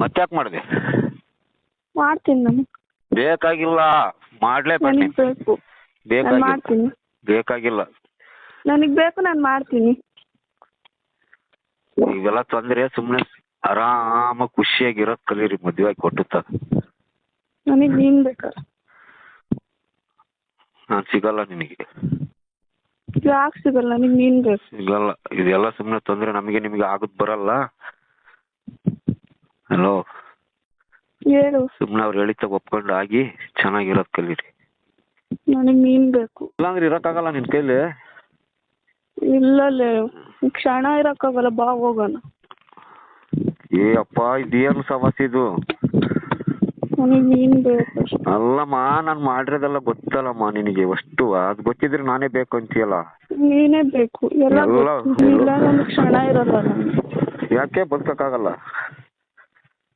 ಮತ್ತ್ಯಾಕೆ ಮಾಡಿದೆ? ಮಾಡ್ತೀನಿ ನಾನು. ಬೇಕಾಗಿಲ್ಲ, ಮಾಡಲೇಬೇಕು. ನನಗೆ ಬೇಕು, ನಾನು ಮಾಡ್ತೀನಿ. ಬೇಕಾಗಿಲ್ಲ. ನನಗೆ ಬೇಕು, ನಾನು ಮಾಡ್ತೀನಿ. ಇವೆಲ್ಲ ತೊಂದರೆ ಸುಮ್ಮನೆ ಆರಾಮ ಖುಷಿಯಾಗಿರೋದು ಕಲೀರಿ, ಮದುವೆ ಆಗಿ ಕೊಟ್ಟುತ್ತ. ನನಗೆ ನೀನು ಬೇಕಾ? ನಾನು ಸಿಗಲ್ಲ ನಿನಗೆ. ಯಾಕೆ ಸಿಗಲ್ಲ? ನನಗೆ ನೀನು ಬೇಕು. ಸಿಗಲ್ಲ. ಇದೆಲ್ಲ ಸುಮ್ಮನೆ ತೊಂದರೆ, ನಮಗೆ ನಿಮಗೆ ಆಗೋದು ಬರಲ್ಲ. ಹಲೋ, ಹೇಳು. ಸುಮ್ಮನೆ ಅವ್ರು ಹೇಳಿತ ಒಪ್ಕೊಂಡು ಆಗಿ ಚೆನ್ನಾಗಿರೋದು ಕಲೀರಿ. ನನಗೆ ನೀನು ಬೇಕು. ಇಲ್ಲಾಂದ್ರೆ ಇರೋಕ್ಕಾಗಲ್ಲ ನಿನ್ನ ಕೈಲಿ. ಇಲ್ಲಲ್ಲೇ ಕ್ಷಣ ಇರೋಕ್ಕಾಗಲ್ಲ, ಬಾ ಹೋಗೋಣ. ಏ ಅಪ್ಪ, ಇದೇನು ಸಮಸ್ಯೆ ಇದು? ನನಗೆ ನೀನು ಬೇಕು. ಅಲ್ಲಮ್ಮ, ನಾನು ಮಾಡಿರೋದೆಲ್ಲ ಗೊತ್ತಲ್ಲಮ್ಮ ನಿನಗೆ ಅಷ್ಟು. ಅದು ಗೊತ್ತಿದ್ರೆ ನಾನೇ ಬೇಕು ಅಂತೀಯಲ್ಲ. ನೀನೇ ಬೇಕು. ಎಲ್ಲ ಇಲ್ಲ, ಒಂದು ಕ್ಷಣ ಇರಲ್ಲ ನಾನು. ಯಾಕೆ ಬದುಕಕ್ಕಾಗಲ್ಲ?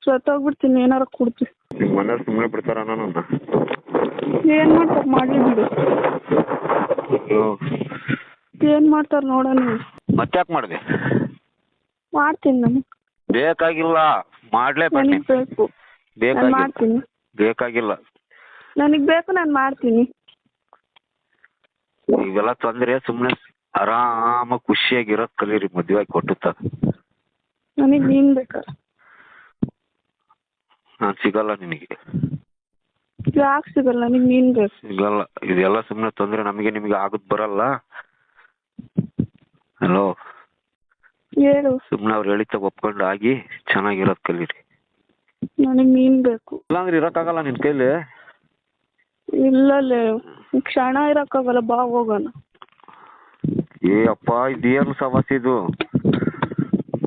ಸತ್ತೋಗ್ಬಿಡ್ತೀನಿ, ಏನಾರ ಕೊಡ್ತೀನಿ. ನಿಮ್ಮ ಮನೆಯವ್ರು ಸುಮ್ಮನೆ ಬಿಡ್ತಾರ ನನ್ನ? ಏನು ಮಾಡ್ತಾರೆ ಮಾಡಲಿ ಬಿಡು. ಏನು ಮಾಡ್ತಾರೆ ನೋಡೋಣ. ಮತ್ತ್ಯಾಕೆ ಮಾಡಿದೆ? ಮಾಡ್ತೀನಿ ನಾನು. ಬೇಕಾಗಿಲ್ಲ, ಮಾಡಲೇಬೇಕು. ನನಗೆ ಬೇಕು, ನಾನು ಮಾಡ್ತೀನಿ. ಬೇಕಾಗಿಲ್ಲ. ನನಗೆ ಬೇಕು, ನಾನು ಮಾಡ್ತೀನಿ. ಇವೆಲ್ಲ ತೊಂದರೆ ಸುಮ್ಮನೆ ಆರಾಮ ಖುಷಿಯಾಗಿರೋದು ಕಲೀರಿ, ಮದುವೆ ಆಗಿ ಕೊಟ್ಟುತ್ತ. ನನಗೆ ನೀನು ಬೇಕಾ? ನಾನು ಸಿಗಲ್ಲ ನಿನಗೆ. ಯಾಕೆ ಸಿಗಲ್ಲ? ನನಗೆ ನೀನು ಬೇಕು. ಸಿಗಲ್ಲ. ಇದೆಲ್ಲ ಸುಮ್ಮನೆ ತೊಂದರೆ, ನಮಗೆ ನಿಮಗೆ ಆಗೋದು ಬರಲ್ಲ. ಹಲೋ, ಹೇಳು. ಸುಮ್ಮನೆ ಅವ್ರು ಹೇಳಿತ ಒಪ್ಕೊಂಡು ಆಗಿ ಚೆನ್ನಾಗಿರೋದು ಕಲೀರಿ. ನನಗೆ ನೀನು ಬೇಕು. ಇಲ್ಲಾಂದ್ರೆ ಇರೋಕ್ಕಾಗಲ್ಲ ನಿನ್ನ ಕೈಲಿ. ಇಲ್ಲಲ್ಲೇ ಕ್ಷಣ ಇರೋಕ್ಕಾಗಲ್ಲ, ಬಾ ಹೋಗೋಣ. ಏ ಅಪ್ಪ, ಇದೇನು ಸಮಸ್ಯೆ ಇದು?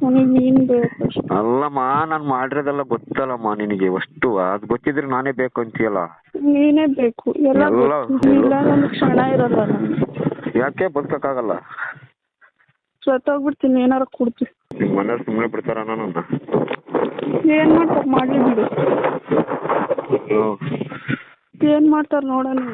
ನನಗೆ ನೀನು ಬೇಕು. ಅಲ್ಲಮ್ಮ, ನಾನು ಮಾಡಿರೋದೆಲ್ಲ ಗೊತ್ತಲ್ಲಮ್ಮ ನಿನಗೆ ಅಷ್ಟು. ಅದು ಗೊತ್ತಿದ್ರೆ ನಾನೇ ಬೇಕು ಅಂತೀಯಲ್ಲ. ನೀನೇ ಬೇಕು. ಎಲ್ಲ ಇಲ್ಲ, ಒಂದು ಕ್ಷಣ ಇರಲ್ಲ ನಾನು. ಯಾಕೆ ಬದುಕಕ್ಕಾಗಲ್ಲ? ಸತ್ತೋಗ್ಬಿಡ್ತೀನಿ, ಏನಾರ ಕೊಡ್ತೀನಿ. ನಿಮ್ಮ ಮನೆಯವ್ರು ಸುಮ್ಮನೆ ಬಿಡ್ತಾರ ನನ್ನ? ಏನು ಮಾಡ್ತಾರೆ ಮಾಡಲಿ ಬಿಡು. ಏನು ಮಾಡ್ತಾರೆ ನೋಡೋಣ.